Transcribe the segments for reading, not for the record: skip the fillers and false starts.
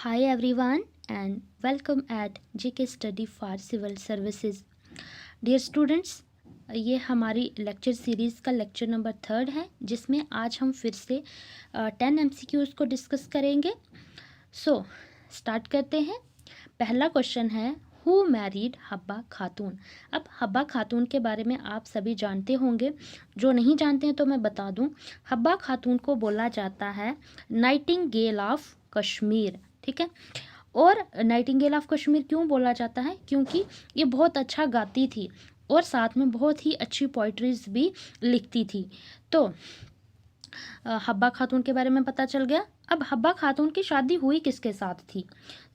Hi everyone and welcome at JK Study for Civil Services. Dear students, ये हमारी lecture series का lecture number 3 है जिसमें आज हम फिर से 10 MCQs को डिस्कस करेंगे। स्टार्ट करते हैं। पहला क्वेश्चन है हु मैरिड हब्बा खातून। अब हब्बा खातून के बारे में आप सभी जानते होंगे, जो नहीं जानते हैं तो मैं बता दूं। हब्बा खातून को बोला जाता है नाइटिंगेल ऑफ कश्मीर, ठीक है। और नाइटिंगेल ऑफ कश्मीर क्यों बोला जाता है? क्योंकि ये बहुत अच्छा गाती थी और साथ में बहुत ही अच्छी पोइट्रीज भी लिखती थी। तो हब्बा खातून के बारे में पता चल गया। अब हब्बा खातून की शादी हुई किसके साथ थी?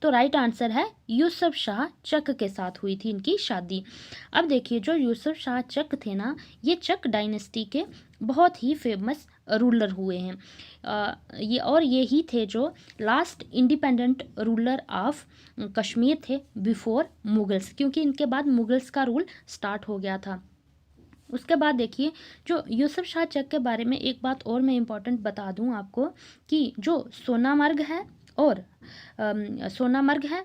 तो राइट आंसर है यूसुफ शाह चक के साथ हुई थी इनकी शादी। अब देखिए, जो यूसुफ शाह चक थे ना, ये चक डायनेस्टी के बहुत ही फेमस रूलर हुए हैं। ये ही थे जो last independent ruler of Kashmir थे बिफोर मुगल्स, क्योंकि इनके बाद मुगल्स का रूल स्टार्ट हो गया था। उसके बाद देखिए, जो यूसुफ शाह चक के बारे में एक बात और मैं इम्पॉर्टेंट बता दूं आपको कि जो सोनामर्ग है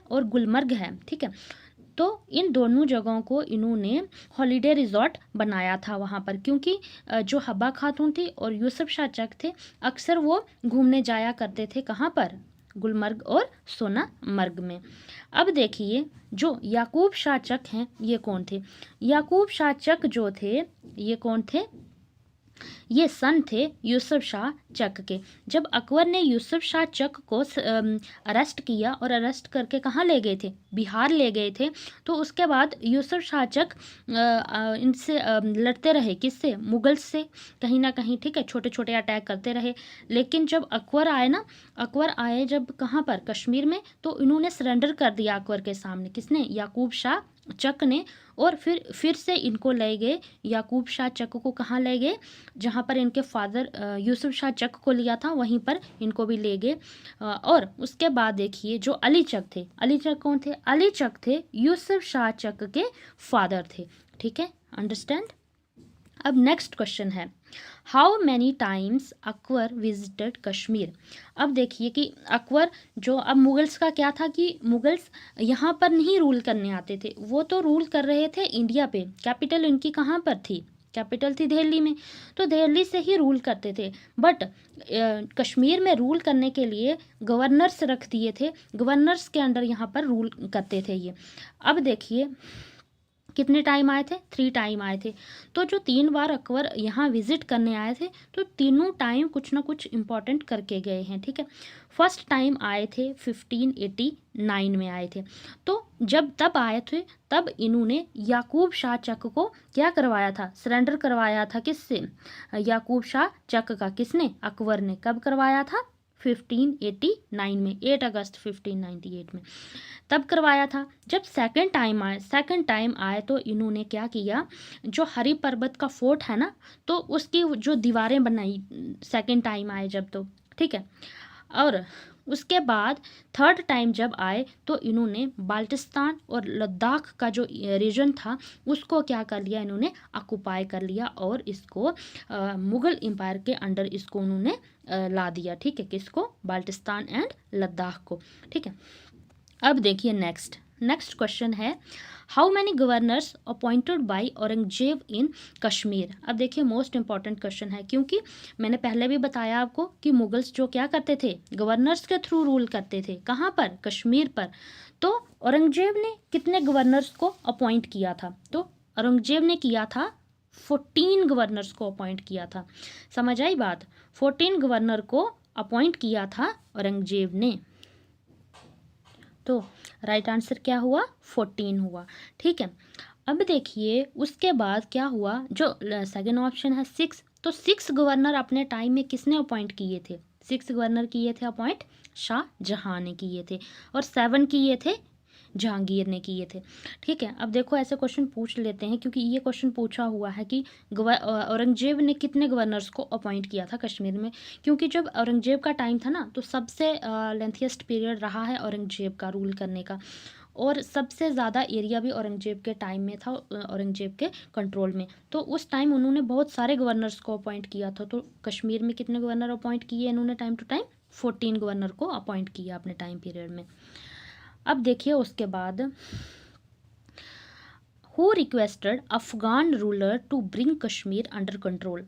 और गुलमर्ग है, ठीक है। तो इन दोनों जगहों को इन्होंने हॉलीडे रिजॉर्ट बनाया था वहाँ पर, क्योंकि जो हब्बा खातून थी और यूसुफ शाह चक थे, अक्सर वो घूमने जाया करते थे। कहाँ पर? गुलमर्ग और सोनामर्ग में। अब देखिए, जो याकूब शाह चक हैं ये कौन थे? याकूब शाह चक जो थे ये कौन थे? ये सन थे यूसुफ शाह चक के। जब अकबर ने यूसुफ शाह चक को अरेस्ट किया और अरेस्ट करके कहाँ ले गए थे? बिहार ले गए थे। तो उसके बाद यूसुफ शाह चक इनसे लड़ते रहे। किससे? मुगल्स से कहीं ना कहीं, ठीक है। छोटे छोटे अटैक करते रहे। लेकिन जब अकबर आए ना, अकबर आए जब कहाँ पर? कश्मीर में, तो इन्होंने सरेंडर कर दिया अकबर के सामने। किसने? याकूब शाह चक ने। और फिर से इनको ले गए, याकूब शाह चक को कहाँ ले गए? जहाँ पर इनके फादर यूसुफ शाह चक को लिया था वहीं पर इनको भी ले गए। और उसके बाद देखिए, जो अली चक थे, अली चक कौन थे? अली चक थे यूसुफ शाह चक के फादर थे, ठीक है। अंडरस्टैंड। अब नेक्स्ट क्वेश्चन है how many times Akbar visited Kashmir. अब देखिए कि अकबर जो, अब मुगल्स का क्या था कि मुगल्स यहाँ पर नहीं रूल करने आते थे, वो तो रूल कर रहे थे इंडिया पे। कैपिटल इनकी कहाँ पर थी? कैपिटल थी दिल्ली में, तो दिल्ली से ही रूल करते थे। बट कश्मीर में रूल करने के लिए गवर्नर्स रख दिए थे। गवर्नर्स के अंडर यहाँ पर रूल करते थे ये। अब देखिए कितने टाइम आए थे? 3 टाइम आए थे। तो जो 3 बार अकबर यहाँ विजिट करने आए थे, तो तीनों टाइम कुछ ना कुछ इम्पोर्टेंट करके गए हैं, ठीक है। फर्स्ट टाइम आए थे 1589 में आए थे। तो जब तब आए थे, तब इन्होंने याकूब शाह चक को क्या करवाया था? सरेंडर करवाया था। किससे? याकूब शाह चक का। किसने? अकबर ने। कब करवाया था? 1589 में, 8 अगस्त 1598 में तब करवाया था। जब सेकंड टाइम आए तो इन्होंने क्या किया? जो हरि पर्वत का फोर्ट है ना, तो उसकी जो दीवारें बनाई सेकंड टाइम आए जब, तो ठीक है। और उसके बाद थर्ड टाइम जब आए तो इन्होंने बाल्टिस्तान और लद्दाख का जो रीजन था उसको क्या कर लिया? इन्होंने ऑक्युपाई कर लिया और इसको मुगल एम्पायर के अंडर इसको उन्होंने ला दिया, ठीक है। किसको? बाल्टिस्तान एंड लद्दाख को, ठीक है। अब देखिए नेक्स्ट क्वेश्चन है how many governors appointed by Aurangzeb in Kashmir. अब देखिए मोस्ट इंपॉर्टेंट क्वेश्चन है, क्योंकि मैंने पहले भी बताया आपको कि मुगल्स जो क्या करते थे? गवर्नर्स के थ्रू रूल करते थे। कहाँ पर? कश्मीर पर। तो औरंगजेब ने कितने गवर्नर्स को अपॉइंट किया था? तो औरंगजेब ने किया था 14 गवर्नर्स को अपॉइंट किया था। समझ आई बात? 14 गवर्नर को अपॉइंट किया था औरंगजेब ने। तो राइट आंसर क्या हुआ? 14 हुआ, ठीक है। अब देखिए उसके बाद क्या हुआ? जो सेकंड ऑप्शन है 6, तो 6 गवर्नर अपने टाइम में किसने अपॉइंट किए थे? 6 गवर्नर किए थे अपॉइंट शाहजहां ने किए थे, और 7 किए थे जहांगीर ने किए थे, ठीक है। अब देखो ऐसे क्वेश्चन पूछ लेते हैं, क्योंकि ये क्वेश्चन पूछा हुआ है कि औरंगजेब ने कितने गवर्नर्स को अपॉइंट किया था कश्मीर में। क्योंकि जब औरंगजेब का टाइम था ना, तो सबसे लेंथीएस्ट पीरियड रहा है औरंगजेब का रूल करने का, और सबसे ज़्यादा एरिया भी औरंगजेब के टाइम में था, औरंगजेब के कंट्रोल में। तो उस टाइम उन्होंने बहुत सारे गवर्नर्स को अपॉइंट किया था। तो कश्मीर में कितने गवर्नर अपॉइंट किए इन्होंने टाइम टू टाइम? 14 गवर्नर को अपॉइंट किया अपने टाइम पीरियड में। अब देखिए उसके बाद, who requested Afghan ruler to bring Kashmir under control.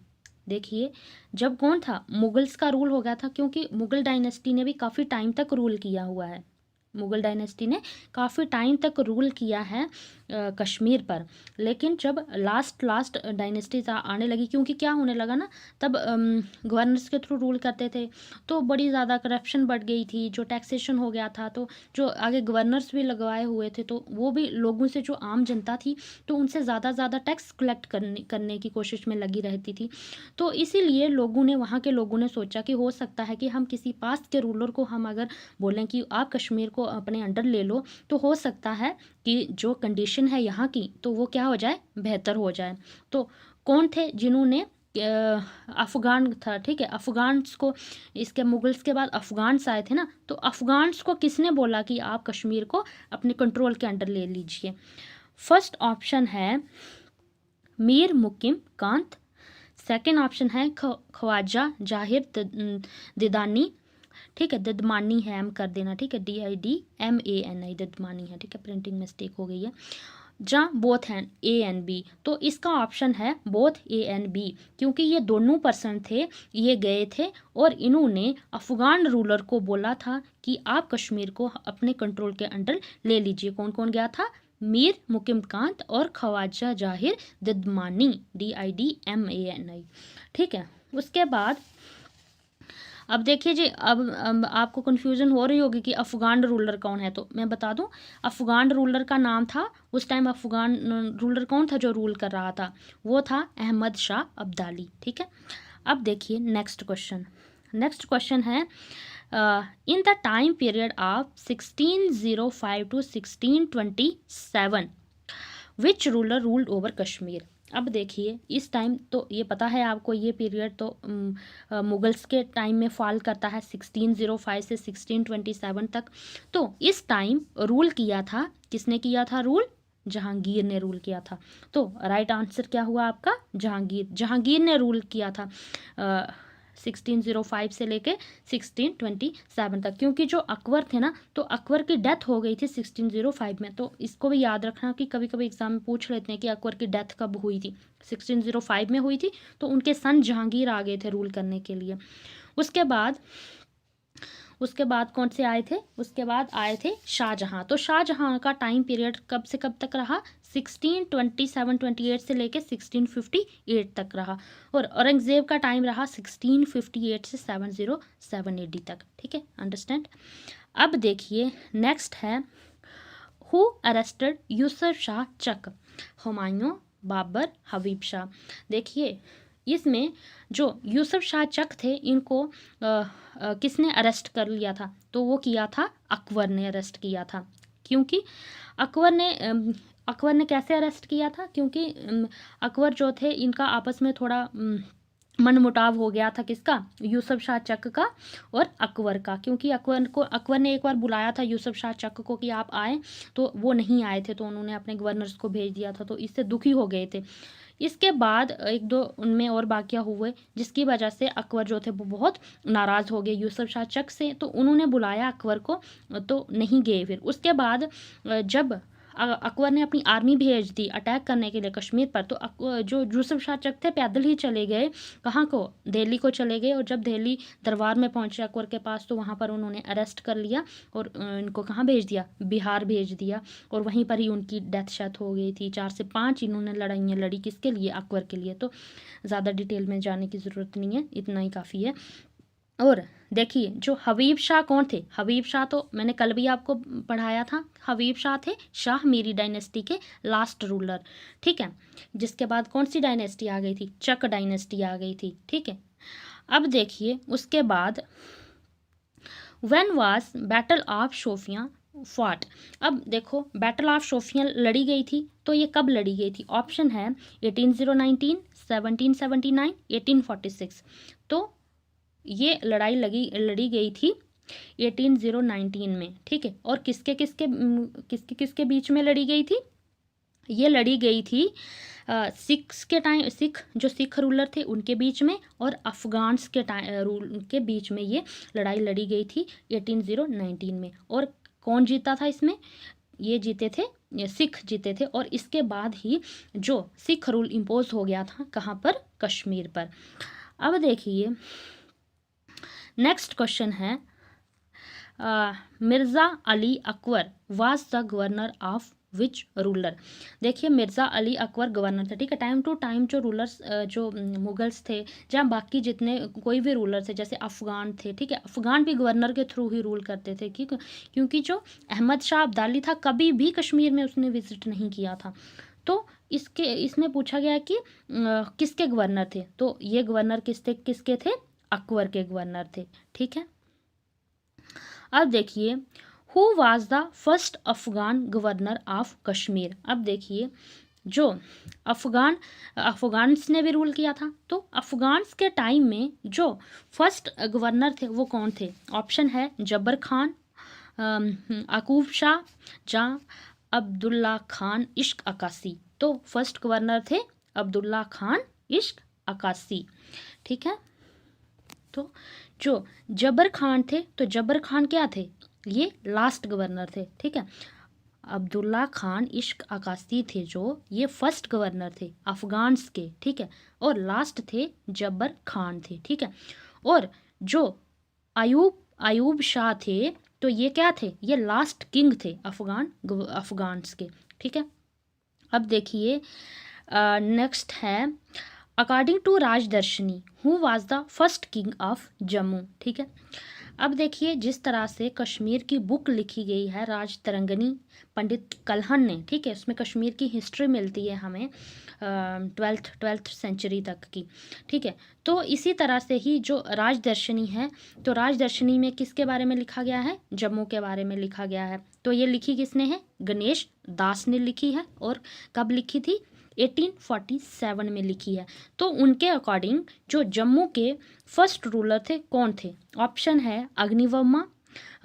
देखिए जब कौन था, मुगल्स का रूल हो गया था, क्योंकि मुगल डायनेस्टी ने भी काफ़ी टाइम तक रूल किया हुआ है। मुगल डायनेस्टी ने काफ़ी टाइम तक रूल किया है कश्मीर पर। लेकिन जब लास्ट डायनेस्टीज आने लगी, क्योंकि क्या होने लगा ना, तब गवर्नर्स के थ्रू रूल करते थे तो बड़ी ज़्यादा करप्शन बढ़ गई थी, जो टैक्सेशन हो गया था, तो जो आगे गवर्नर्स भी लगवाए हुए थे तो वो भी लोगों से, जो आम जनता थी, तो उनसे ज़्यादा टैक्स कलेक्ट करने की कोशिश में लगी रहती थी। तो इसीलिए वहाँ के लोगों ने सोचा कि हो सकता है कि हम किसी पास के रूलर को हम अगर बोलें कि आप कश्मीर को अपने अंडर ले लो, तो हो सकता है कि जो कंडीशन है यहाँ की, तो वो क्या हो जाए, बेहतर हो जाए। तो कौन थे जिन्होंने, अफ़गान था, ठीक है, अफ़गान्स को, इसके मुगल्स के बाद अफ़गान्स आए थे ना, तो अफ़गान्स को किसने बोला कि आप कश्मीर को अपने कंट्रोल के अंडर ले लीजिए। फर्स्ट ऑप्शन है मीर मुकिम कांत, सेकेंड ऑप्शन है ख्वाजा जाहिर दिदानी, ठीक है, ददमानी है, एम कर देना, ठीक है, DIDMANI, ददमानी है, ठीक है, प्रिंटिंग मिस्टेक हो गई है। जहाँ बोथ हैं A एंड B, तो इसका ऑप्शन है बोथ A एंड B, क्योंकि ये दोनों पर्सन थे, ये गए थे और इन्होंने अफ़गान रूलर को बोला था कि आप कश्मीर को अपने कंट्रोल के अंडर ले लीजिए। कौन कौन गया था, मीर मुकिम कांत और ख्वाजा जाहिर ददमानी, DIDMANI, ठीक है। उसके बाद अब देखिए जी, अब आपको कन्फ्यूज़न हो रही होगी कि अफ़गान रूलर कौन है, तो मैं बता दूं, अफ़गान रूलर का नाम था, उस टाइम अफ़गान रूलर कौन था जो रूल कर रहा था, वो था अहमद शाह अब्दाली, ठीक है। अब देखिए नेक्स्ट क्वेश्चन है, in the time period of 1605 to 1627 which ruler ruled over Kashmir. अब देखिए इस टाइम, तो ये पता है आपको, ये पीरियड तो मुगल्स के टाइम में फॉल करता है 1605 से 1627 तक। तो इस टाइम रूल किया था, किसने किया था रूल, जहांगीर ने रूल किया था। तो राइट आंसर क्या हुआ आपका, जहांगीर ने रूल किया था 1605 से लेके 1627 तक, क्योंकि जो अकबर थे ना, तो अकबर की डेथ हो गई थी 1605 में। तो इसको भी याद रखना कि कभी कभी एग्जाम में पूछ लेते हैं कि अकबर की डेथ कब हुई थी, 1605 में हुई थी, तो उनके सन जहांगीर आ गए थे रूल करने के लिए। उसके बाद कौन से आए थे, उसके बाद आए थे शाहजहां। तो शाहजहां का टाइम पीरियड कब से कब तक रहा, 1627-28 से लेके 1658 तक रहा। और औरंगज़ेब का टाइम रहा 1658 से 7078 AD तक, ठीक है, अंडरस्टैंड। अब देखिए नेक्स्ट है, हु अरेस्टेड यूसुफ शाह चक, हुमायूं, बाबर, हबीब शाह। देखिए इसमें जो यूसुफ शाह चक थे, इनको किसने अरेस्ट कर लिया था, तो वो किया था अकबर ने अरेस्ट किया था। क्योंकि अकबर ने कैसे अरेस्ट किया था, क्योंकि अकबर जो थे, इनका आपस में थोड़ा मनमुटाव हो गया था, किसका, यूसुफ शाह चक का और अकबर का। क्योंकि अकबर ने एक बार बुलाया था यूसुफ शाह चक को कि आप आए, तो वो नहीं आए थे, तो उन्होंने अपने गवर्नर्स को भेज दिया था, तो इससे दुखी हो गए थे। इसके बाद एक दो उनमें और वाक़या हुए, जिसकी वजह से अकबर जो थे वो बहुत नाराज़ हो गए यूसुफ शाह चक से, तो उन्होंने बुलाया अकबर को, तो नहीं गए। फिर उसके बाद जब अकबर ने अपनी आर्मी भेज दी अटैक करने के लिए कश्मीर पर, तो जो यूसुफ शाह चक थे पैदल ही चले गए, कहाँ को, दिल्ली को चले गए। और जब दिल्ली दरबार में पहुँचे अकबर के पास, तो वहाँ पर उन्होंने अरेस्ट कर लिया और इनको कहाँ भेज दिया, बिहार भेज दिया। और वहीं पर ही उनकी डेथ हो गई थी। 4 से 5 इन्होंने लड़ाइयाँ लड़ी, किसके लिए, अकबर के लिए। तो ज़्यादा डिटेल में जाने की ज़रूरत नहीं है, इतना ही काफ़ी है। और देखिए जो हबीब शाह कौन थे, हबीब शाह तो मैंने कल भी आपको पढ़ाया था, हबीब शाह थे शाह मीरी डायनेस्टी के लास्ट रूलर, ठीक है। जिसके बाद कौन सी डायनेस्टी आ गई थी, चक डायनेस्टी आ गई थी, ठीक है। अब देखिए उसके बाद, व्हेन वाज बैटल ऑफ सोफिया फॉट। अब देखो बैटल ऑफ सोफिया लड़ी गई थी, तो ये कब लड़ी गई थी, ऑप्शन है 1819, 1779, 1846। तो ये लड़ाई लड़ी गई थी 1819 में, ठीक है। और किसके किसके बीच में लड़ी गई थी, ये लड़ी गई थी सिख रूलर थे उनके बीच में, और अफगान्स के रूल के बीच में ये लड़ाई लड़ी गई थी 1819 में। और कौन जीता था इसमें? ये जीते थे, ये सिख जीते थे। और इसके बाद ही जो सिख रूल इम्पोज हो गया था कहाँ पर? कश्मीर पर। अब देखिए नेक्स्ट क्वेश्चन है, Mirza Ali Akbar was the governor of which ruler. देखिए मिर्ज़ा अली अकबर गवर्नर थे, ठीक है। टाइम टू टाइम जो रूलर्स जो मुगल्स थे, जहाँ बाकी जितने कोई भी रूलर थे, जैसे अफ़गान थे, ठीक है, अफ़गान भी गवर्नर के थ्रू ही रूल करते थे, क्योंकि जो अहमद शाह अब्दाली था कभी भी कश्मीर में उसने विजिट नहीं किया था। तो इसमें पूछा गया कि किसके गवर्नर थे, तो ये गवर्नर किसके थे? अकबर के गवर्नर थे, ठीक है। अब देखिए who was the first Afghan governor of Kashmir. अब देखिए जो अफगान्स ने भी रूल किया था, तो अफगान्स के टाइम में जो फर्स्ट गवर्नर थे वो कौन थे? ऑप्शन है जबर खान, अकूब शाह, या अब्दुल्ला खान इश्क अकासी। तो फर्स्ट गवर्नर थे अब्दुल्ला खान इश्क अकासी, ठीक है। तो जो जबर खान थे, तो जबर खान क्या थे? ये लास्ट गवर्नर थे, ठीक है। अब्दुल्ला खान इश्क अकासी थे जो ये फर्स्ट गवर्नर थे अफगान्स के, ठीक है। और लास्ट थे जबर खान थे, ठीक है। और जो अयूब शाह थे, तो ये क्या थे? ये लास्ट किंग थे अफगान्स के, ठीक है। अब देखिए नेक्स्ट है, according to Rajdarshani who was the first king of Jammu, ठीक है। अब देखिए जिस तरह से कश्मीर की बुक लिखी गई है राजतरंगिणी पंडित कल्हण ने, ठीक है, उसमें कश्मीर की हिस्ट्री मिलती है हमें 12th सेंचुरी तक की, ठीक है। तो इसी तरह से ही जो राजदर्शनी है, तो राजदर्शनी में किसके बारे में लिखा गया है? जम्मू के बारे में लिखा गया है। तो ये लिखी किसने है? गणेश दास ने लिखी है। और कब लिखी थी? 1847 में लिखी है। तो उनके अकॉर्डिंग जो जम्मू के फर्स्ट रूलर थे कौन थे? ऑप्शन है अग्निवर्मा,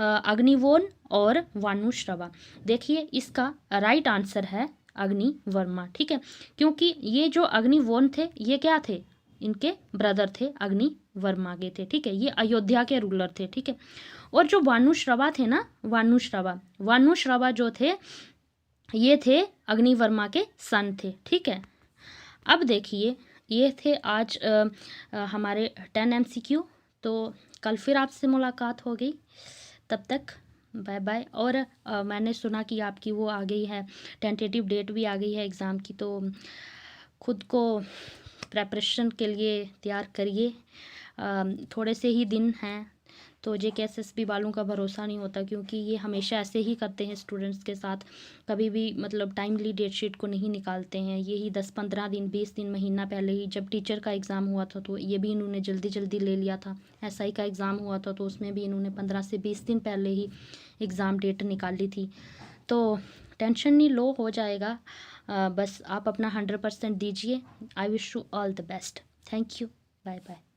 अग्निवोन और वानुश्रवा। देखिए इसका राइट आंसर है अग्निवर्मा, ठीक है। क्योंकि ये जो अग्निवोन थे ये क्या थे? इनके ब्रदर थे, अग्निवर्मा के थे, ठीक है। ये अयोध्या के रूलर थे, ठीक है। और जो वानुश्रवा थे ना, वानुश्रवा जो थे ये थे अग्निवर्मा के सन थे, ठीक है। अब देखिए ये थे आज हमारे 10 MCQ। तो कल फिर आपसे मुलाकात हो गई, तब तक बाय बाय। और मैंने सुना कि आपकी वो आ गई है, टेंटेटिव डेट भी आ गई है एग्ज़ाम की, तो खुद को प्रेपरेशन के लिए तैयार करिए। थोड़े से ही दिन हैं, तो JKSSB वालों का भरोसा नहीं होता, क्योंकि ये हमेशा ऐसे ही करते हैं स्टूडेंट्स के साथ, कभी भी मतलब टाइमली डेट शीट को नहीं निकालते हैं। यही 10-15 दिन 20 दिन महीना पहले ही जब टीचर का एग्ज़ाम हुआ था तो ये भी इन्होंने जल्दी जल्दी ले लिया था। SI का एग्ज़ाम हुआ था तो उसमें भी इन्होंने 15 से 20 दिन पहले ही एग्ज़ाम डेट निकाली थी। तो टेंशन नहीं लो, हो जाएगा। बस आप अपना 100% दीजिए। I wish you all the best. Thank you, bye bye.